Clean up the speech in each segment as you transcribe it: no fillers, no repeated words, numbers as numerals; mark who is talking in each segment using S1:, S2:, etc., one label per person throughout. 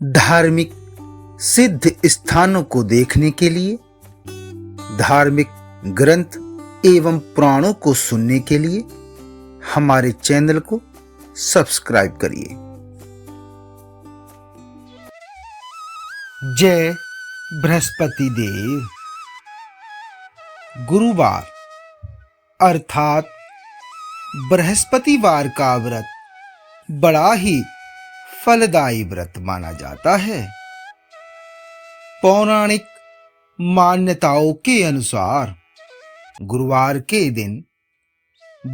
S1: धार्मिक सिद्ध स्थानों को देखने के लिए, धार्मिक ग्रंथ एवं पुराणों को सुनने के लिए हमारे चैनल को सब्सक्राइब करिए। जय बृहस्पति देव। गुरुवार अर्थात बृहस्पतिवार का व्रत बड़ा ही फलदायी व्रत माना जाता है। पौराणिक मान्यताओं के अनुसार गुरुवार के दिन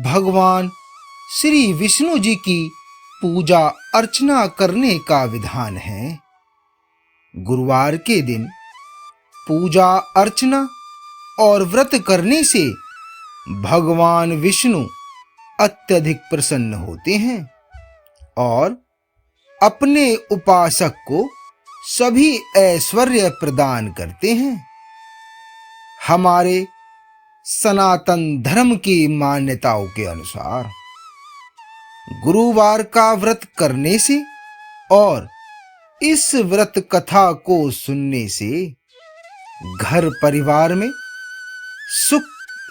S1: भगवान श्री विष्णु जी की पूजा अर्चना करने का विधान है। गुरुवार के दिन पूजा अर्चना और व्रत करने से भगवान विष्णु अत्यधिक प्रसन्न होते हैं और अपने उपासक को सभी ऐश्वर्य प्रदान करते हैं। हमारे सनातन धर्म की मान्यताओं के अनुसार गुरुवार का व्रत करने से और इस व्रत कथा को सुनने से घर परिवार में सुख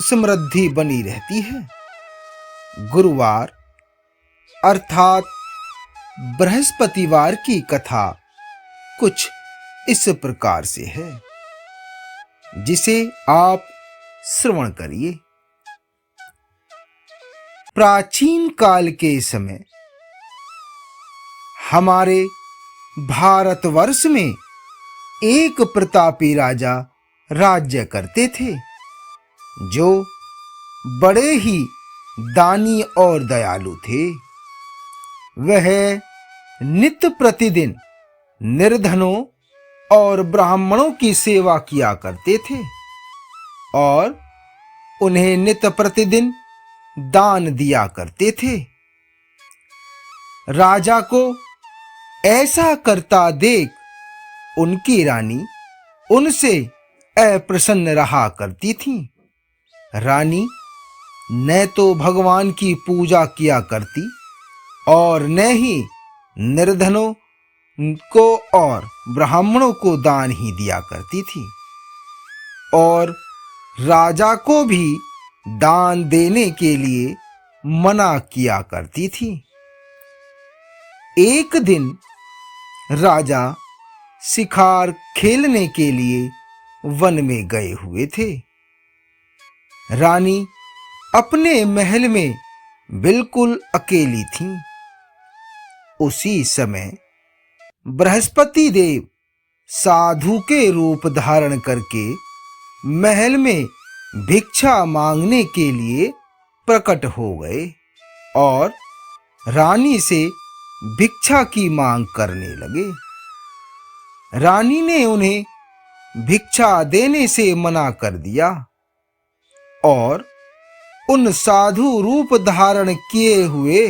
S1: समृद्धि बनी रहती है। गुरुवार अर्थात बृहस्पतिवार की कथा कुछ इस प्रकार से है, जिसे आप श्रवण करिए। प्राचीन काल के समय हमारे भारतवर्ष में एक प्रतापी राजा राज्य करते थे, जो बड़े ही दानी और दयालु थे। वह नित्य प्रतिदिन निर्धनों और ब्राह्मणों की सेवा किया करते थे और उन्हें नित्य प्रतिदिन दान दिया करते थे। राजा को ऐसा करता देख उनकी रानी उनसे अप्रसन्न रहा करती थी। रानी न तो भगवान की पूजा किया करती और न ही निर्धनों को और ब्राह्मणों को दान ही दिया करती थी, और राजा को भी दान देने के लिए मना किया करती थी। एक दिन राजा शिकार खेलने के लिए वन में गए हुए थे। रानी अपने महल में बिल्कुल अकेली थीं। उसी समय बृहस्पति देव साधु के रूप धारण करके महल में भिक्षा मांगने के लिए प्रकट हो गए और रानी से भिक्षा की मांग करने लगे। रानी ने उन्हें भिक्षा देने से मना कर दिया और उन साधु रूप धारण किए हुए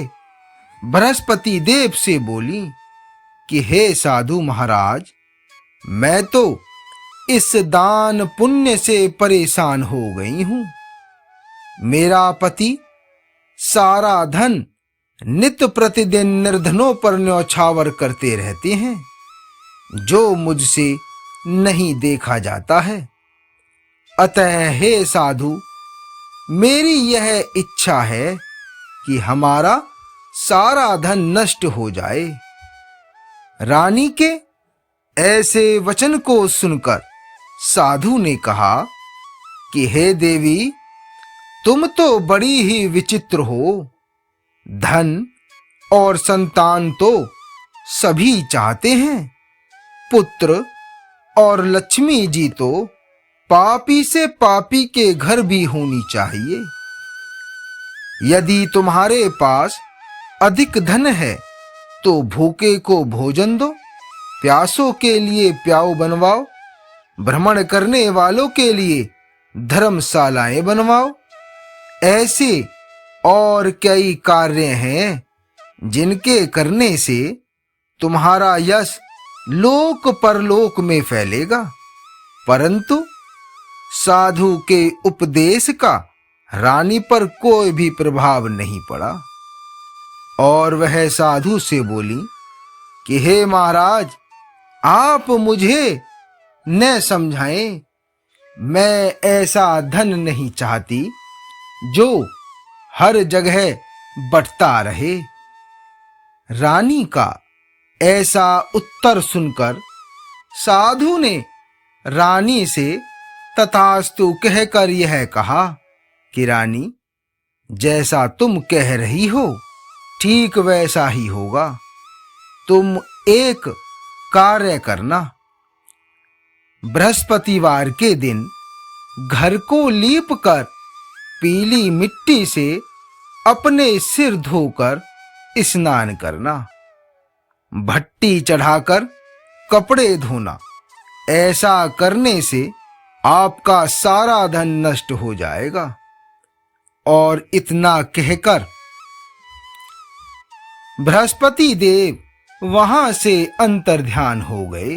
S1: बृहस्पति देव से बोली कि हे साधु महाराज, मैं तो इस दान पुण्य से परेशान हो गई हूं। मेरा पति सारा धन नित्य प्रतिदिन निर्धनों पर न्यौछावर करते रहते हैं, जो मुझसे नहीं देखा जाता है। अतः हे साधु, मेरी यह इच्छा है कि हमारा सारा धन नष्ट हो जाए। रानी के ऐसे वचन को सुनकर साधु ने कहा कि हे देवी, तुम तो बड़ी ही विचित्र हो। धन और संतान तो सभी चाहते हैं, पुत्र और लक्ष्मी जी तो पापी से पापी के घर भी होनी चाहिए। यदि तुम्हारे पास अधिक धन है तो भूखे को भोजन दो, प्यासों के लिए प्याऊ बनवाओ, भ्रमण करने वालों के लिए धर्मशालाएं बनवाओ। ऐसे और कई कार्य हैं जिनके करने से तुम्हारा यश लोक परलोक में फैलेगा। परंतु साधु के उपदेश का रानी पर कोई भी प्रभाव नहीं पड़ा और वह साधु से बोली कि हे महाराज, आप मुझे न समझाएं, मैं ऐसा धन नहीं चाहती जो हर जगह बंटता रहे। रानी का ऐसा उत्तर सुनकर साधु ने रानी से तथास्तु कहकर यह कहा कि रानी, जैसा तुम कह रही हो ठीक वैसा ही होगा। तुम एक कार्य करना, बृहस्पतिवार के दिन घर को लीप कर पीली मिट्टी से अपने सिर धोकर स्नान करना, भट्टी चढ़ाकर कपड़े धोना। ऐसा करने से आपका सारा धन नष्ट हो जाएगा। और इतना कहकर बृहस्पति देव वहां से अंतर्ध्यान हो गए।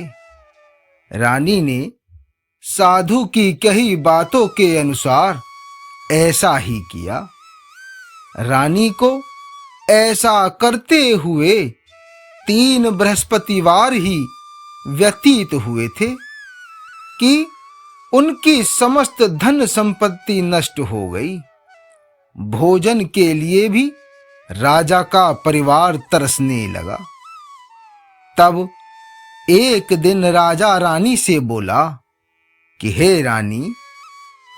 S1: रानी ने साधु की कही बातों के अनुसार ऐसा ही किया। रानी को ऐसा करते हुए 3 बृहस्पतिवार ही व्यतीत हुए थे कि उनकी समस्त धन संपत्ति नष्ट हो गई। भोजन के लिए भी राजा का परिवार तरसने लगा। तब एक दिन राजा रानी से बोला कि हे रानी,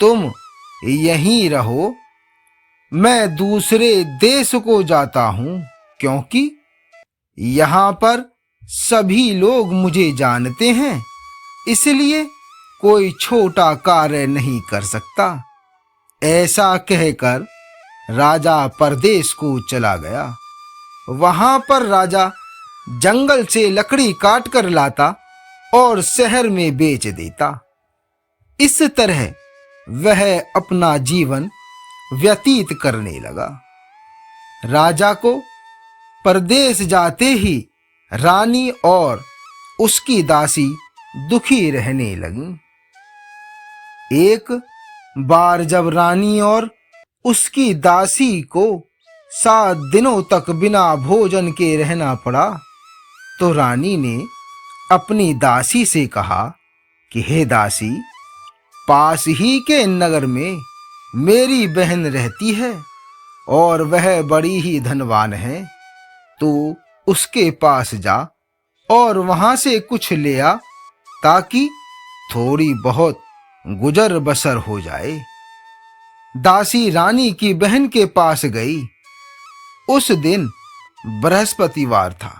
S1: तुम यहीं रहो, मैं दूसरे देश को जाता हूं, क्योंकि यहां पर सभी लोग मुझे जानते हैं, इसलिए कोई छोटा कार्य नहीं कर सकता। ऐसा कहकर राजा परदेश को चला गया। वहां पर राजा जंगल से लकड़ी काट कर लाता और शहर में बेच देता। इस तरह वह अपना जीवन व्यतीत करने लगा। राजा को परदेश जाते ही रानी और उसकी दासी दुखी रहने लगी। एक बार जब रानी और उसकी दासी को 7 दिनों तक बिना भोजन के रहना पड़ा, तो रानी ने अपनी दासी से कहा कि हे दासी, पास ही के नगर में मेरी बहन रहती है और वह बड़ी ही धनवान है। तू उसके पास जा और वहां से कुछ ले आ, ताकि थोड़ी बहुत गुजर बसर हो जाए। दासी रानी की बहन के पास गई। उस दिन बृहस्पतिवार था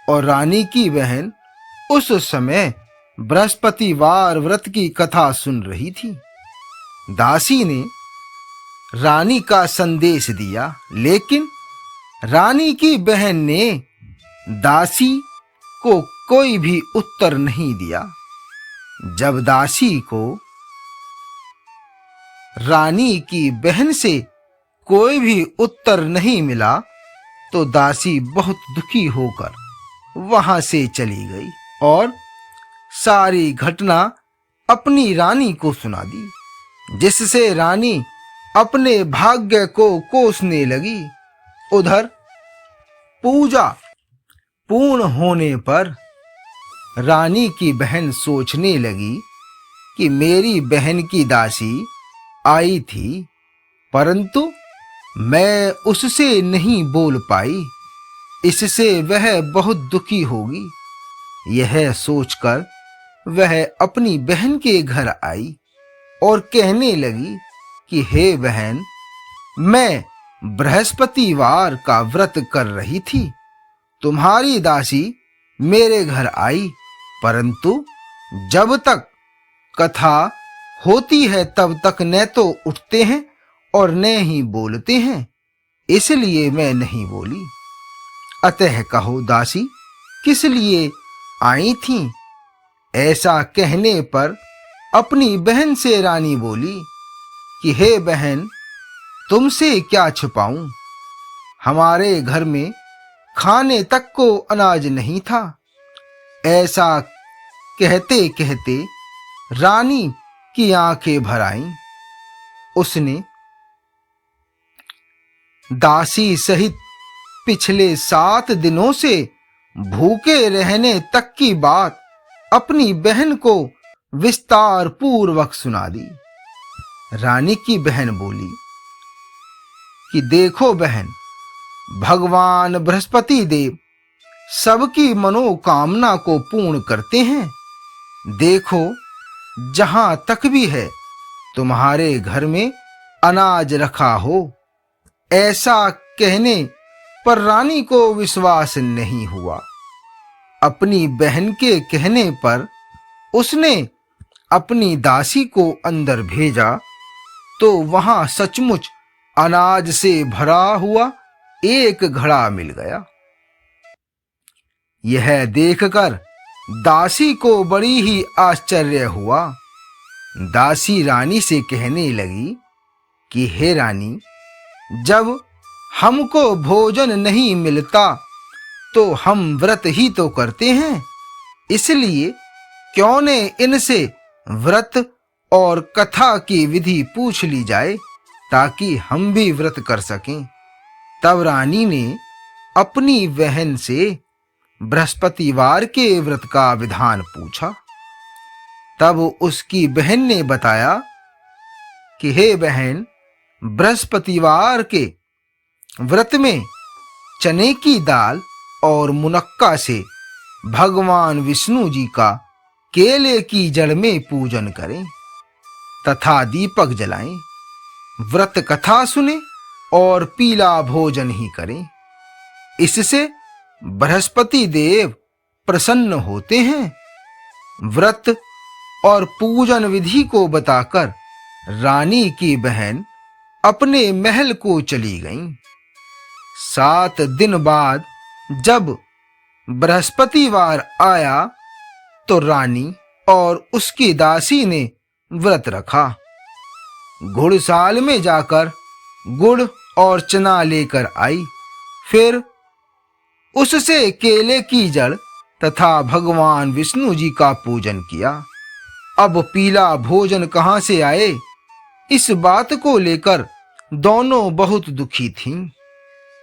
S1: और रानी की बहन उस समय बृहस्पतिवार व्रत की कथा सुन रही थी। दासी ने रानी का संदेश दिया, लेकिन रानी की बहन ने दासी को कोई भी उत्तर नहीं दिया। जब दासी को रानी की बहन से कोई भी उत्तर नहीं मिला, तो दासी बहुत दुखी होकर वहां से चली गई और सारी घटना अपनी रानी को सुना दी, जिससे रानी अपने भाग्य को कोसने लगी। उधर पूजा पूर्ण होने पर रानी की बहन सोचने लगी कि मेरी बहन की दासी आई थी, परंतु मैं उससे नहीं बोल पाई, इससे वह बहुत दुखी होगी। यह सोचकर वह अपनी बहन के घर आई और कहने लगी कि हे बहन, मैं बृहस्पतिवार का व्रत कर रही थी, तुम्हारी दासी मेरे घर आई, परंतु जब तक कथा होती है तब तक न तो उठते हैं और न ही बोलते हैं, इसलिए मैं नहीं बोली। अतः कहो दासी, किस लिए आई थीं? ऐसा कहने पर अपनी बहन से रानी बोली कि हे बहन, तुमसे क्या छिपाऊं, हमारे घर में खाने तक को अनाज नहीं था। ऐसा कहते कहते रानी की आंखें भर आईं। उसने दासी सहित पिछले 7 दिनों से भूखे रहने तक की बात अपनी बहन को विस्तार पूर्वक सुना दी। रानी की बहन बोली कि देखो बहन, भगवान बृहस्पति देव सबकी मनोकामना को पूर्ण करते हैं। देखो, जहां तक भी है तुम्हारे घर में अनाज रखा हो। ऐसा कहने पर रानी को विश्वास नहीं हुआ। अपनी बहन के कहने पर उसने अपनी दासी को अंदर भेजा तो वहां सचमुच अनाज से भरा हुआ एक घड़ा मिल गया। यह देखकर दासी को बड़ी ही आश्चर्य हुआ। दासी रानी से कहने लगी कि हे रानी, जब हमको भोजन नहीं मिलता तो हम व्रत ही तो करते हैं, इसलिए क्यों न इनसे व्रत और कथा की विधि पूछ ली जाए ताकि हम भी व्रत कर सकें। तब रानी ने अपनी बहन से बृहस्पतिवार के व्रत का विधान पूछा। तब उसकी बहन ने बताया कि हे बहन, बृहस्पतिवार के व्रत में चने की दाल और मुनक्का से भगवान विष्णु जी का केले की जड़ में पूजन करें तथा दीपक जलाएं, व्रत कथा सुने और पीला भोजन ही करें। इससे बृहस्पति देव प्रसन्न होते हैं। व्रत और पूजन विधि को बताकर रानी की बहन अपने महल को चली गईं। 7 दिन बाद जब बृहस्पतिवार आया तो रानी और उसकी दासी ने व्रत रखा। घुड़साल में जाकर गुड़ और चना लेकर आई, फिर उससे केले की जड़ तथा भगवान विष्णु जी का पूजन किया। अब पीला भोजन कहां से आए, इस बात को लेकर दोनों बहुत दुखी थीं।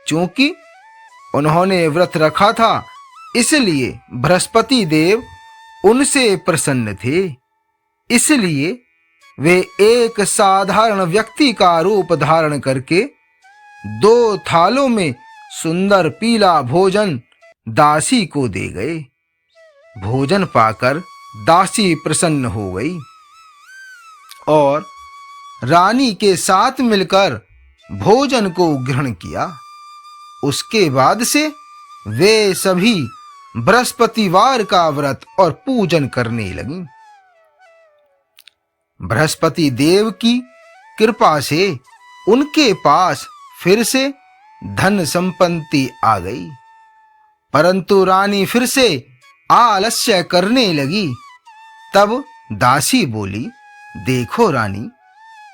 S1: क्योंकि उन्होंने व्रत रखा था, इसलिए बृहस्पति देव उनसे प्रसन्न थे। इसलिए वे एक साधारण व्यक्ति का रूप धारण करके 2 थालों में सुंदर पीला भोजन दासी को दे गए। भोजन पाकर दासी प्रसन्न हो गई और रानी के साथ मिलकर भोजन को ग्रहण किया। उसके बाद से वे सभी बृहस्पतिवार का व्रत और पूजन करने लगीं। बृहस्पति देव की कृपा से उनके पास फिर से धन संपत्ति आ गई, परंतु रानी फिर से आलस्य करने लगी। तब दासी बोली, देखो रानी,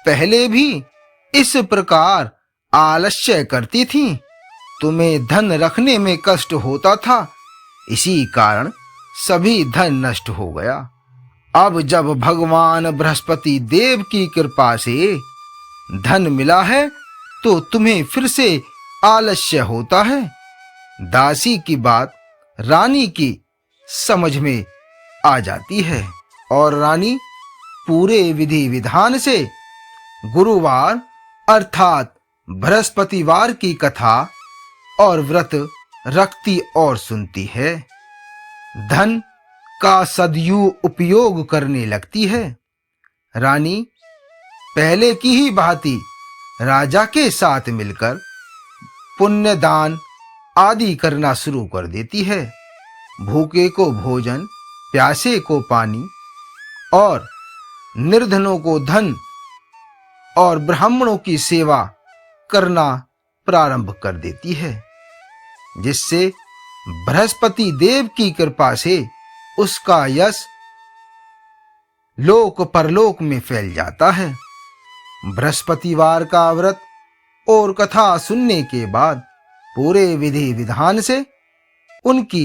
S1: पहले भी इस प्रकार आलस्य करती थी, तुम्हें धन रखने में कष्ट होता था, इसी कारण सभी धन नष्ट हो गया। अब जब भगवान बृहस्पति देव की कृपा से धन मिला है तो तुम्हें फिर से आलस्य होता है। दासी की बात रानी की समझ में आ जाती है और रानी पूरे विधि विधान से गुरुवार अर्थात बृहस्पतिवार की कथा और व्रत रखती और सुनती है। धन का सदुपयोग करने लगती है। रानी पहले की ही भांति राजा के साथ मिलकर पुण्य दान आदि करना शुरू कर देती है। भूखे को भोजन, प्यासे को पानी और निर्धनों को धन और ब्राह्मणों की सेवा करना प्रारंभ कर देती है, जिससे बृहस्पति देव की कृपा से उसका यश लोक परलोक में फैल जाता है। बृहस्पतिवार का व्रत और कथा सुनने के बाद पूरे विधि विधान से उनकी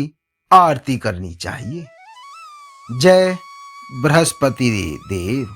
S1: आरती करनी चाहिए। जय बृहस्पति देव।